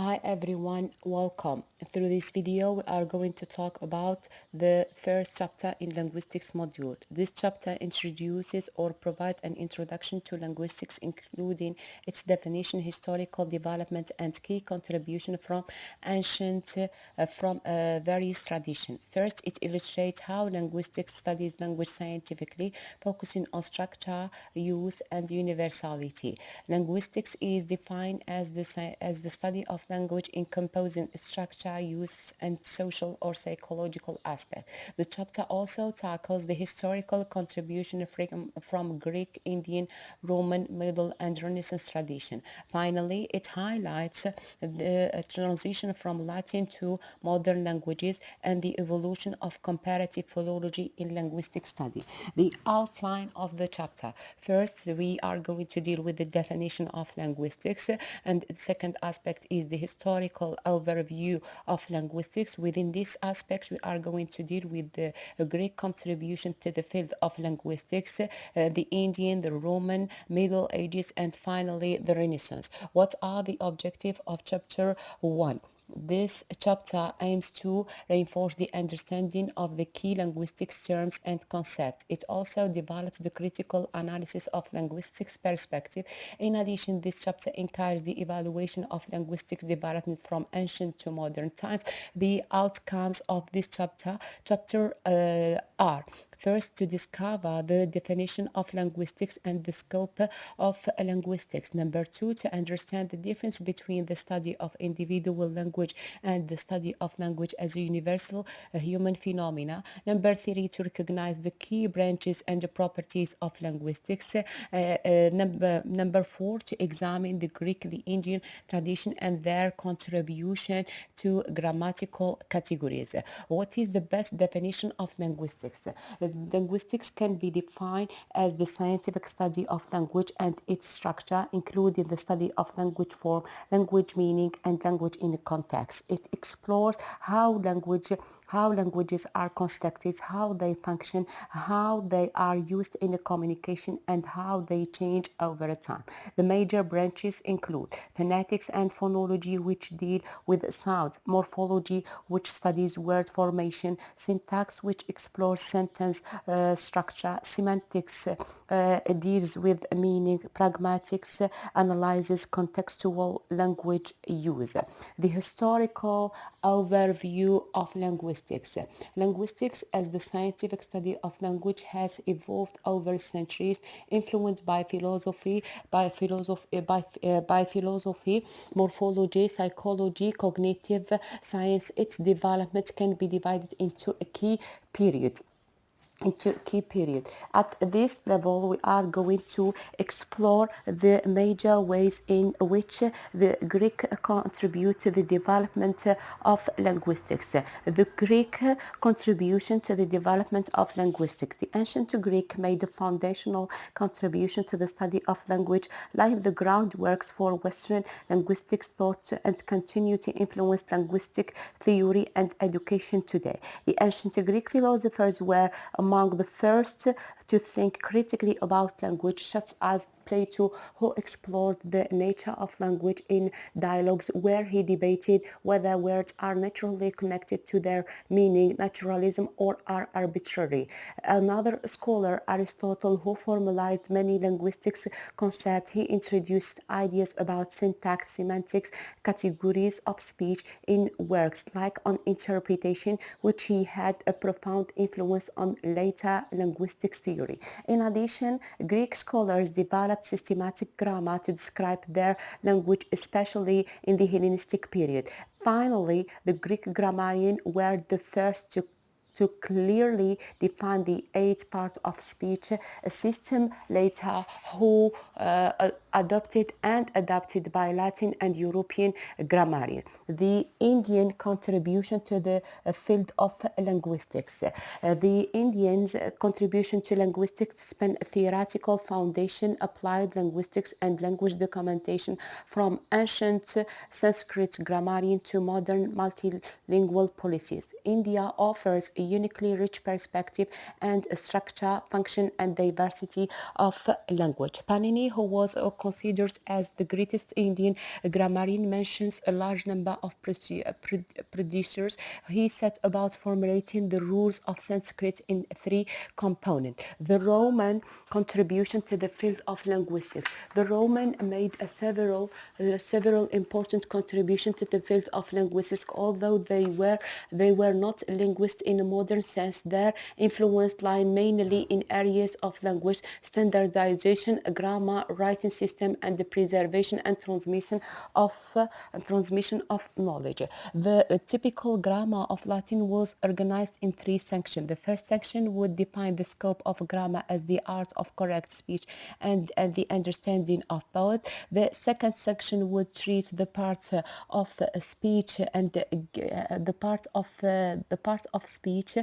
Hi everyone, welcome. Through this video, we are going to talk about the first chapter in linguistics module. This chapter introduces or provides an introduction to linguistics, including its definition, historical development, and key contribution from various traditions. First, it illustrates how linguistics studies language scientifically, focusing on structure, use, and universality. Linguistics is defined as the study of language encompassing structure, use, and social or psychological aspect. The chapter also tackles the historical contribution from Greek, Indian, Roman, Middle, and Renaissance tradition. Finally, it highlights the transition from Latin to modern languages and the evolution of comparative philology in linguistic study. The outline of the chapter. First, we are going to deal with the definition of linguistics, and the second aspect is the historical overview of linguistics. Within this aspect, we are going to deal with the Greek contribution to the field of linguistics, the Indian, the Roman, Middle Ages, and finally the Renaissance. What are the objectives of chapter 1? This chapter aims to reinforce the understanding of the key linguistics terms and concepts. It also develops the critical analysis of linguistics perspective. In addition, this chapter encourages the evaluation of linguistics development from ancient to modern times. The outcomes of this chapter are first to discover the definition of linguistics and the scope of linguistics. Number two, to understand the difference between the study of individual language and the study of language as a universal human phenomena. Number three, to recognize the key branches and the properties of linguistics. Number four, to examine the Greek, the Indian tradition and their contribution to grammatical categories. What is the best definition of linguistics? Linguistics can be defined as the scientific study of language and its structure, including the study of language form, language meaning, and language in context. It explores how languages are constructed, how they function, how they are used in communication, and how they change over time. The major branches include phonetics and phonology, which deal with sounds, morphology, which studies word formation, syntax, which explores sentence structure, semantics deals with meaning, pragmatics analyzes contextual language use. The historical overview of linguistics. Linguistics, as the scientific study of language, has evolved over centuries, influenced by philosophy, morphology, psychology, cognitive science. Its development can be divided into a key period. At this level, we are going to explore the major ways in which the Greek contribute to the development of linguistics. The Greek contribution to the development of linguistics. The ancient Greek made the foundational contribution to the study of language, laying the groundworks for Western linguistics thought and continue to influence linguistic theory and education today. The ancient Greek philosophers were among the first to think critically about language, such as Plato, who explored the nature of language in dialogues, where he debated whether words are naturally connected to their meaning, naturalism, or are arbitrary. Another scholar, Aristotle, who formalized many linguistics concepts, he introduced ideas about syntax, semantics, categories of speech in works like On Interpretation, which he had a profound influence on later linguistics theory. In addition, Greek scholars developed systematic grammar to describe their language, especially in the Hellenistic period. Finally, the Greek grammarians were the first to clearly define the eight parts of speech, a system later who adopted and adapted by Latin and European grammarian. The Indian contribution to the field of linguistics. The Indians' contribution to linguistics span a theoretical foundation, applied linguistics and language documentation from ancient Sanskrit grammarian to modern multilingual policies. India offers a uniquely rich perspective and structure, function, and diversity of language. Panini, who was considered as the greatest Indian grammarian, mentions a large number of producers. He set about formulating the rules of Sanskrit in three components. The Roman contribution to the field of linguistics. The Roman made several important contributions to the field of linguistics, although they were not linguists in a modern sense. Their influence lay mainly in areas of language standardization, grammar, writing system, and the preservation and transmission of knowledge. The typical grammar of Latin was organized in three sections. The first section would define the scope of grammar as the art of correct speech and the understanding of poet. The second section would treat the part of speech and the part of speech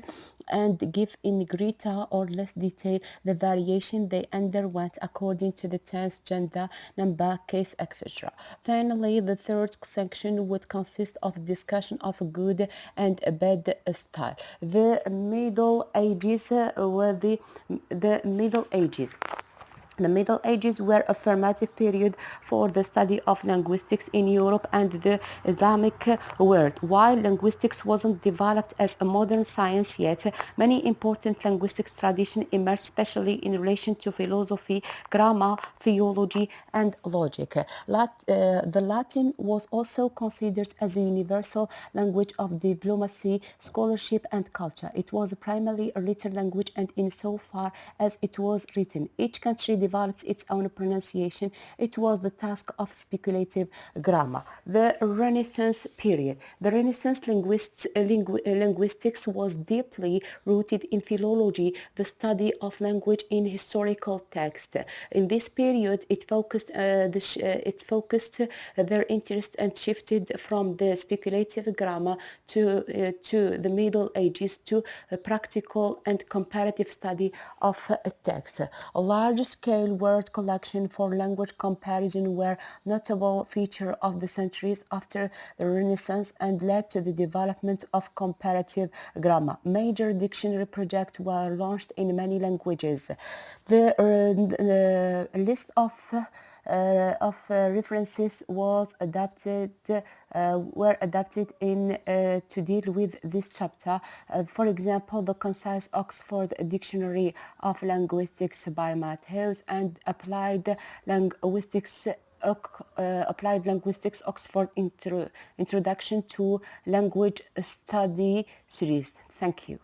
and give in greater or less detail the variation they underwent according to the tense, gender, number, case, etc. Finally, the third section would consist of discussion of good and bad style. The Middle Ages were the Middle Ages. The Middle Ages were a formative period for the study of linguistics in Europe and the Islamic world. While linguistics wasn't developed as a modern science yet, many important linguistics traditions emerged, especially in relation to philosophy, grammar, theology, and logic. The Latin was also considered as a universal language of diplomacy, scholarship, and culture. It was primarily a written language, and insofar as it was written, each country develops its own pronunciation. It was the task of speculative grammar. The Renaissance period. The Renaissance linguistics was deeply rooted in philology, the study of language in historical text. In this period, it focused their interest and shifted from the speculative grammar to the Middle Ages to a practical and comparative study of text. A large-scale word collection for language comparison were notable feature of the centuries after the Renaissance and led to the development of comparative grammar. Major dictionary projects were launched in many languages. The list of references were adapted to deal with this chapter. For example, the concise Oxford Dictionary of Linguistics by Matthews and Applied Linguistics Oxford Introduction to Language Study series. Thank you.